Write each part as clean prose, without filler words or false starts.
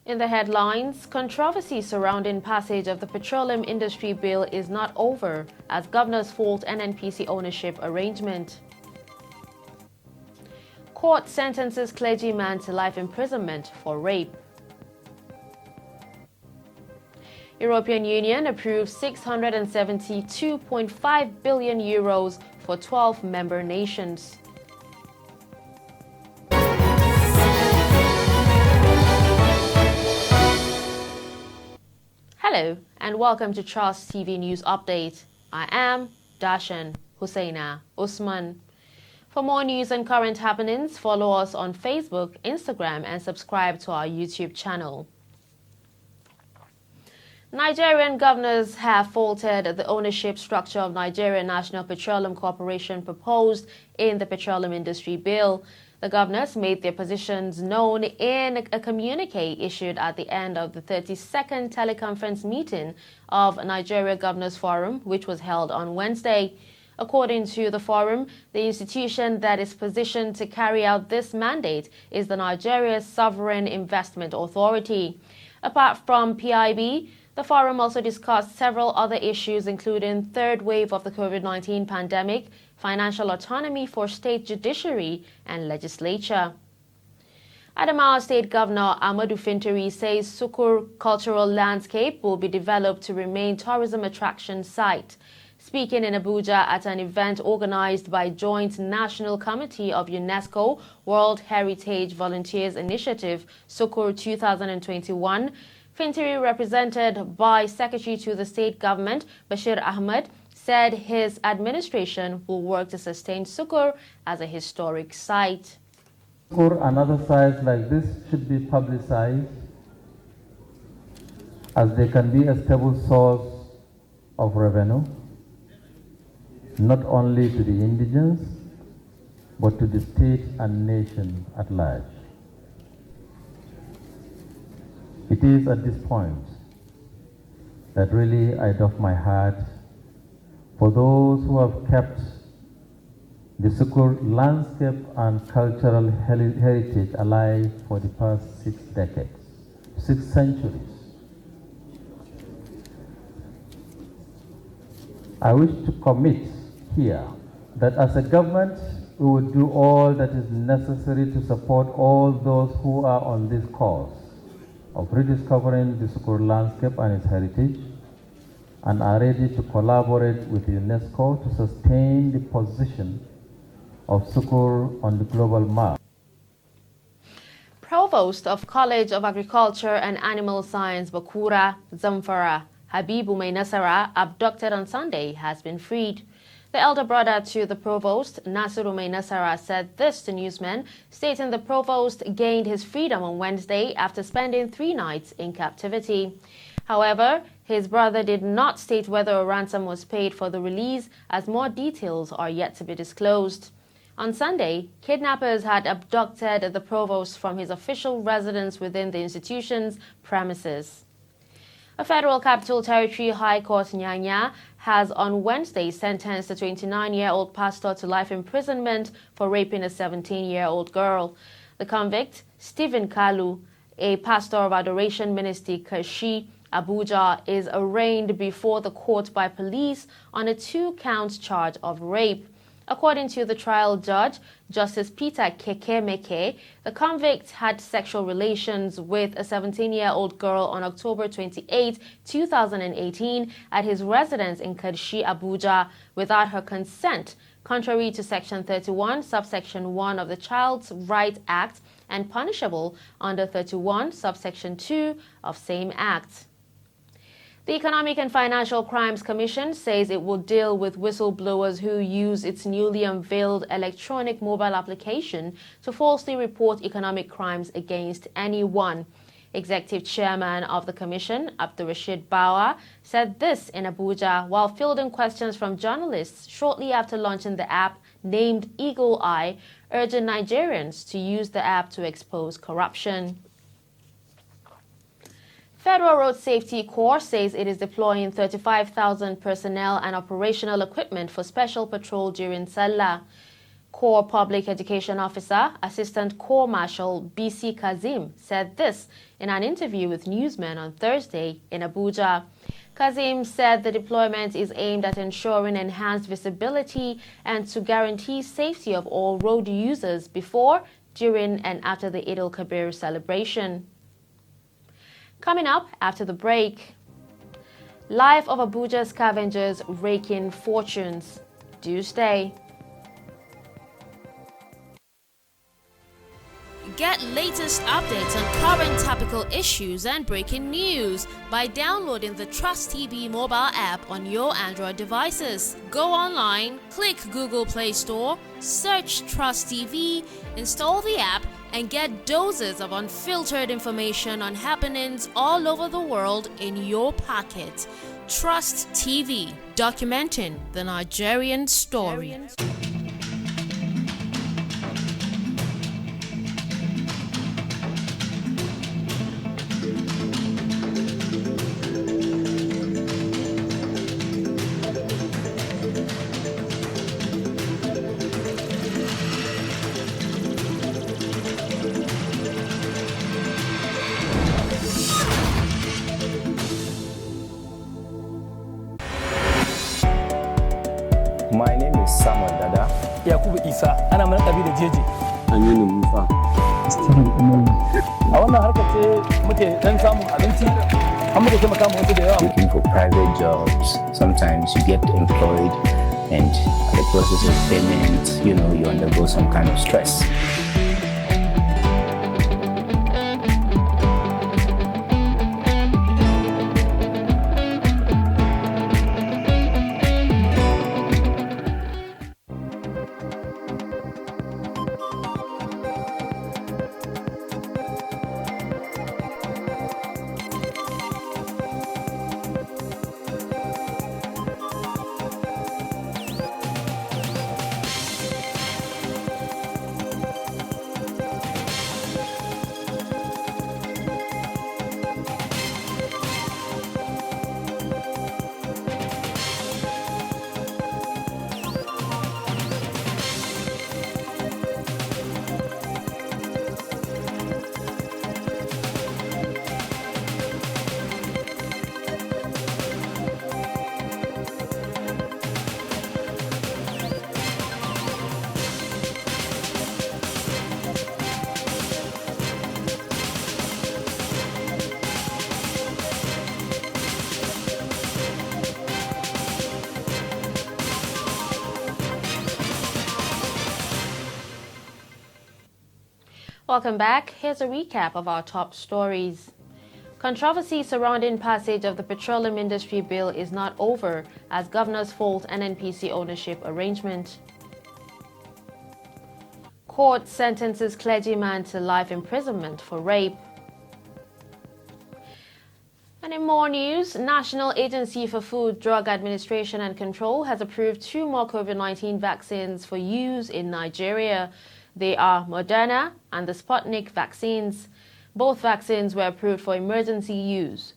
In the headlines, controversy surrounding passage of the Petroleum Industry Bill is not over as governors fault NNPC ownership arrangement. Court sentences clergyman to life imprisonment for rape. European Union approves 672.5 billion euros for 12 member nations. Hello and welcome to Trust TV News Update. I am Dashan Hussaina Usman. For more news and current happenings, follow us on Facebook, Instagram, and subscribe to our YouTube channel. Nigerian governors have faulted the ownership structure of Nigerian National Petroleum Corporation proposed in the Petroleum Industry Bill. The governors made their positions known in a communique issued at the end of the 32nd teleconference meeting of Nigeria Governors Forum, which was held on Wednesday. According to the forum, the institution that is positioned to carry out this mandate is the Nigeria Sovereign Investment Authority. Apart from PIB, the forum also discussed several other issues, including third wave of the COVID-19 pandemic, financial autonomy for state judiciary and legislature. Adamawa State Governor Ahmadu Fintiri says Sukur cultural landscape will be developed to remain tourism attraction site. Speaking in Abuja at an event organized by Joint National Committee of UNESCO World Heritage Volunteers Initiative Sukur 2021, Fintiri, represented by Secretary to the State Government Bashir Ahmed, said his administration will work to sustain Sukur as a historic site. Sukur and other sites like this should be publicized as they can be a stable source of revenue, not only to the indigents, but to the state and nation at large. It is at this point that really I doff my hat for those who have kept the Sukur landscape and cultural heritage alive for the past 6 decades, 6 centuries. I wish to commit here that as a government, we will do all that is necessary to support all those who are on this course of rediscovering the Sukur landscape and its heritage, and are ready to collaborate with UNESCO to sustain the position of Sukur on the global map. Provost of College of Agriculture and Animal Science Bakura, Zamfara, Habibu Nasara, abducted on Sunday, has been freed. The elder brother to the provost, Nasiru Nasara, said this to newsmen, stating the provost gained his freedom on Wednesday after spending 3 nights in captivity. However, his brother did not state whether a ransom was paid for the release, as more details are yet to be disclosed. On Sunday, kidnappers had abducted the provost from his official residence within the institution's premises. A Federal Capital Territory High Court Nyanya has on Wednesday sentenced a 29-year-old pastor to life imprisonment for raping a 17-year-old girl. The convict, Stephen Kalu, a pastor of Adoration Ministry Kashi, Abuja, is arraigned before the court by police on a 2-count charge of rape. According to the trial judge, Justice Peter Kekemeke, the convict had sexual relations with a 17-year-old girl on October 28, 2018 at his residence in Kadshi, Abuja, without her consent, contrary to Section 31, subsection 1 of the Child's Right Act and punishable under 31, subsection 2 of same act. The Economic and Financial Crimes Commission says it will deal with whistleblowers who use its newly unveiled electronic mobile application to falsely report economic crimes against anyone. Executive Chairman of the Commission, Abdurrashid Bawa, said this in Abuja while fielding questions from journalists shortly after launching the app named Eagle Eye, urging Nigerians to use the app to expose corruption. Federal Road Safety Corps says it is deploying 35,000 personnel and operational equipment for special patrol during Salah. Corps Public Education Officer, Assistant Corps Marshal BC Kazim, said this in an interview with newsmen on Thursday in Abuja. Kazim said the deployment is aimed at ensuring enhanced visibility and to guarantee safety of all road users before, during, and after the Eid al-Kabir celebration. Coming up after the break, life of Abuja scavengers raking fortunes. Do stay. Get latest updates on current topical issues and breaking news by downloading the Trust TV mobile app on your Android devices. Go online, click Google Play Store, search Trust TV, install the app, and get doses of unfiltered information on happenings all over the world in your pocket. Trust TV, documenting the Nigerian story. My name is Samuel Dada. Yakubu Isa, ana mana ɗabi da jeji. Aminu Musa. A wannan harkar ce muke dan samun abinci, an muke taimaka mu wasu da yawa. Looking for private jobs. Sometimes you get employed and the process of payment, you undergo some kind of stress. Welcome back. Here's a recap of our top stories. Controversy surrounding passage of the Petroleum Industry Bill is not over as governors fault NNPC ownership arrangement. Court sentences clergyman to life imprisonment for rape. And in more news, National Agency for Food, Drug Administration and Control has approved 2 more COVID-19 vaccines for use in Nigeria. They are Moderna and the Sputnik vaccines. Both vaccines were approved for emergency use.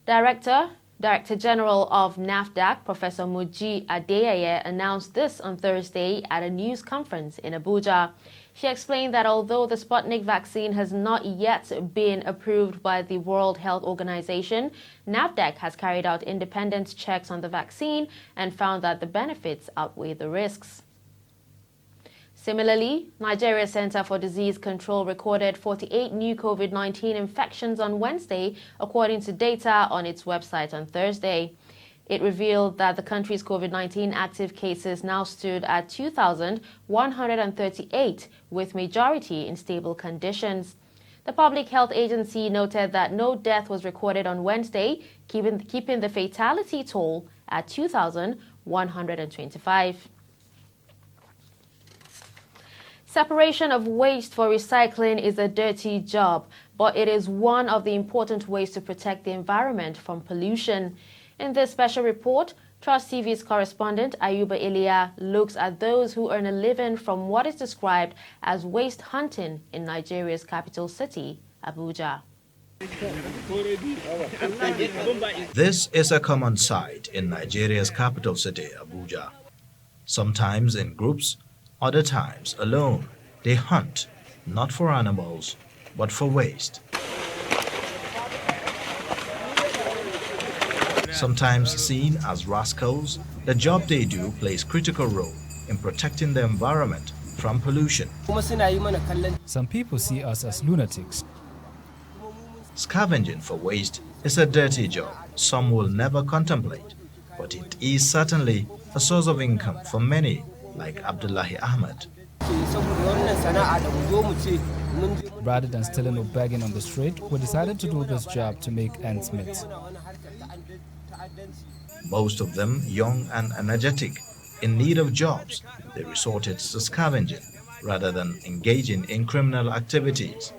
Director General of NAFDAC, Professor Muji Adeyeye, announced this on Thursday at a news conference in Abuja. She explained that although the Sputnik vaccine has not yet been approved by the World Health Organization, NAFDAC has carried out independent checks on the vaccine and found that the benefits outweigh the risks. Similarly, Nigeria Center for Disease Control recorded 48 new COVID-19 infections on Wednesday, according to data on its website on Thursday. It revealed that the country's COVID-19 active cases now stood at 2,138, with majority in stable conditions. The Public Health Agency noted that no death was recorded on Wednesday, keeping the fatality toll at 2,125. Separation of waste for recycling is a dirty job, but it is one of the important ways to protect the environment from pollution. In this special report, Trust TV's correspondent Ayuba Ilia looks at those who earn a living from what is described as waste hunting in Nigeria's capital city, Abuja. This is a common sight in Nigeria's capital city, Abuja. Sometimes in groups, Other times, alone, they hunt, not for animals, but for waste. Sometimes seen as rascals, the job they do plays critical role in protecting the environment from pollution. Some people see us as lunatics. Scavenging for waste is a dirty job some will never contemplate, but it is certainly a source of income for many, like Abdullahi Ahmed. Rather than stealing or begging on the street, we decided to do this job to make ends meet. Most of them young and energetic, in need of jobs, they resorted to scavenging rather than engaging in criminal activities.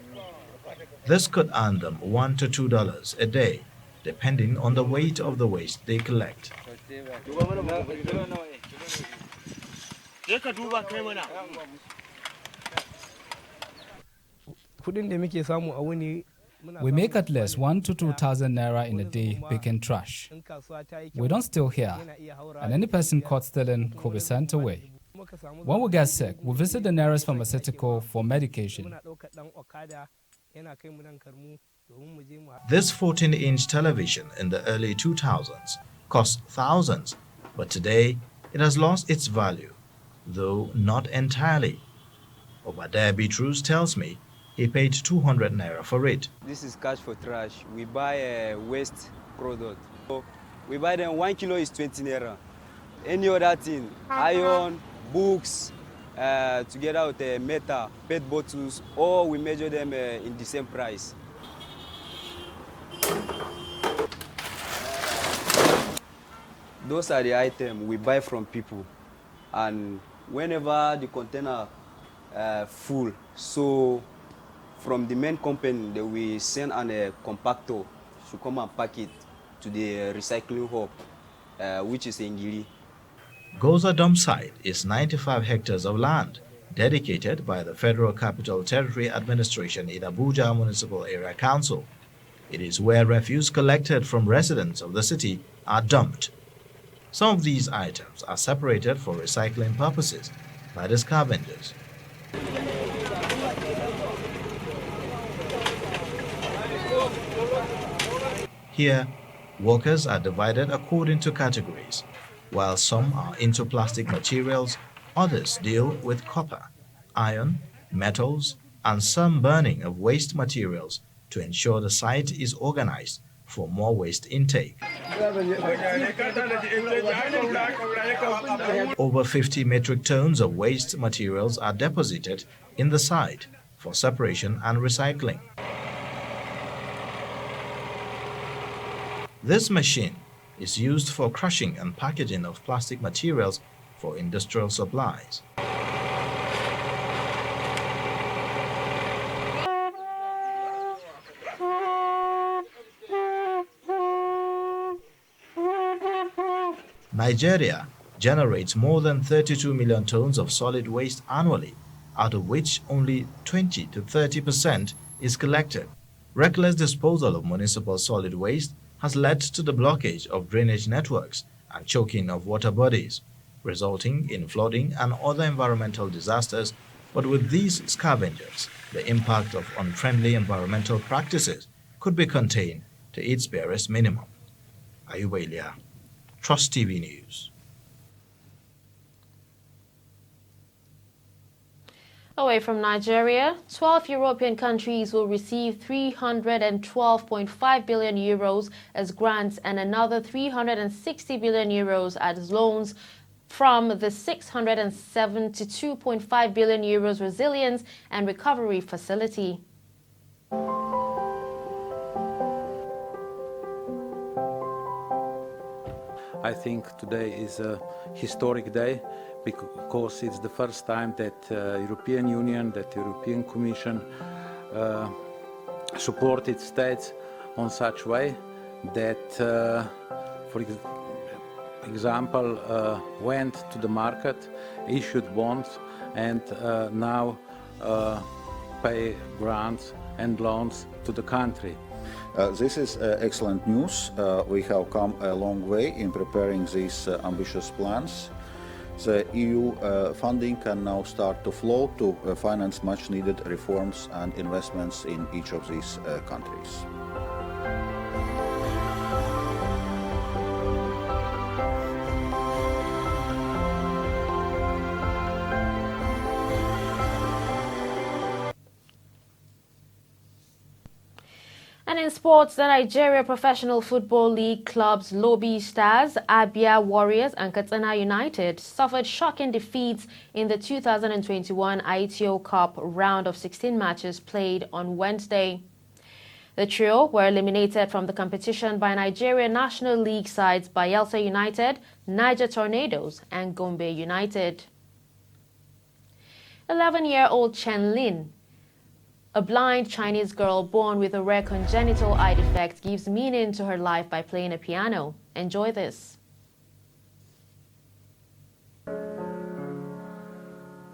This could earn them $1 to $2 a day, depending on the weight of the waste they collect. We make at least 1,000 to 2,000 naira in a day picking trash. We don't steal here, and any person caught stealing could be sent away. When we get sick, we visit the nearest pharmaceutical for medication. This 14-inch television in the early 2000s cost thousands, but today it has lost its value, though not entirely. Obadiah Bitrus tells me he paid 200 naira for it. This is cash for trash. We buy a waste product. So we buy them 1 kilo is 20 naira. Any other thing, iron, books, together with metal, PET bottles, all we measure them in the same price. Those are the items we buy from people, and whenever the container full, so from the main company, they will send a compactor to come and pack it to the recycling hub, which is in Giri. Goza dump site is 95 hectares of land dedicated by the Federal Capital Territory Administration in Abuja Municipal Area Council. It is where refuse collected from residents of the city are dumped. Some of these items are separated for recycling purposes by the scavengers. Here, workers are divided according to categories. While some are into plastic materials, others deal with copper, iron, metals, and some burning of waste materials to ensure the site is organized for more waste intake. Over 50 metric tons of waste materials are deposited in the site for separation and recycling. This machine is used for crushing and packaging of plastic materials for industrial supplies. Nigeria generates more than 32 million tons of solid waste annually, out of which only 20 to 30% is collected. Reckless disposal of municipal solid waste has led to the blockage of drainage networks and choking of water bodies, resulting in flooding and other environmental disasters. But with these scavengers, the impact of unfriendly environmental practices could be contained to its barest minimum. Ayuba Ilia, Trust TV News. Away from Nigeria, 12 European countries will receive 312.5 billion euros as grants and another 360 billion euros as loans from the 672.5 billion euros Resilience and Recovery Facility. I think today is a historic day because it's the first time that European Union, that European Commission supported states on such way that, for example, went to the market, issued bonds, and now pay grants and loans to the country. This is excellent news. We have come a long way in preparing these ambitious plans. The EU funding can now start to flow to finance much needed reforms and investments in each of these countries. And in sports, the Nigeria Professional Football League clubs Lobi Stars, Abia Warriors and Katsina United suffered shocking defeats in the 2021 ITO Cup round of 16 matches played on Wednesday. The trio were eliminated from the competition by Nigeria National League sides Bayelsa United, Niger Tornadoes and Gombe United. 11-year-old Chen Lin, a blind Chinese girl born with a rare congenital eye defect, gives meaning to her life by playing a piano. Enjoy this.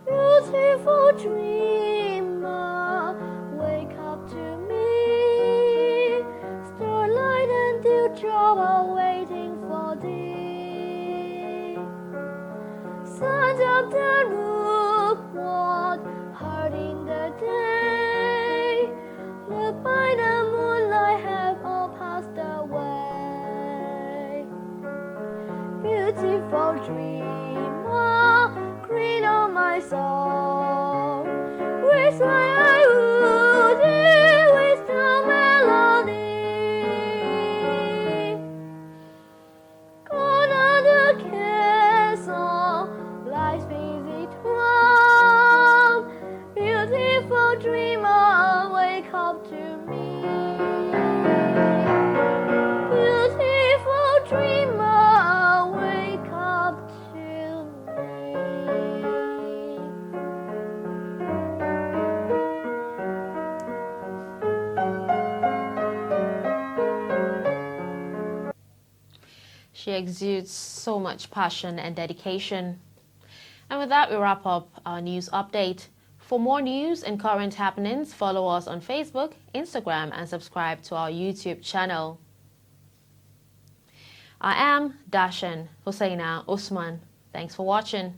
Beautiful dreamer, wake up to me. Starlight and dewdrop are waiting for thee. Sun up the roof, what heart in the day. Look by the moonlight, have all passed away. Beautiful dreamer, green on my soul. Wish I would with the melody. Gone are the castle, life's busy throng. Beautiful dreamer, wake up to me. Beautiful dreamer, wake up to me. She exudes so much passion and dedication. And with that, we wrap up our news update. For more news and current happenings, follow us on Facebook, Instagram, and subscribe to our YouTube channel. I am Dashan Hussaina Usman. Thanks for watching.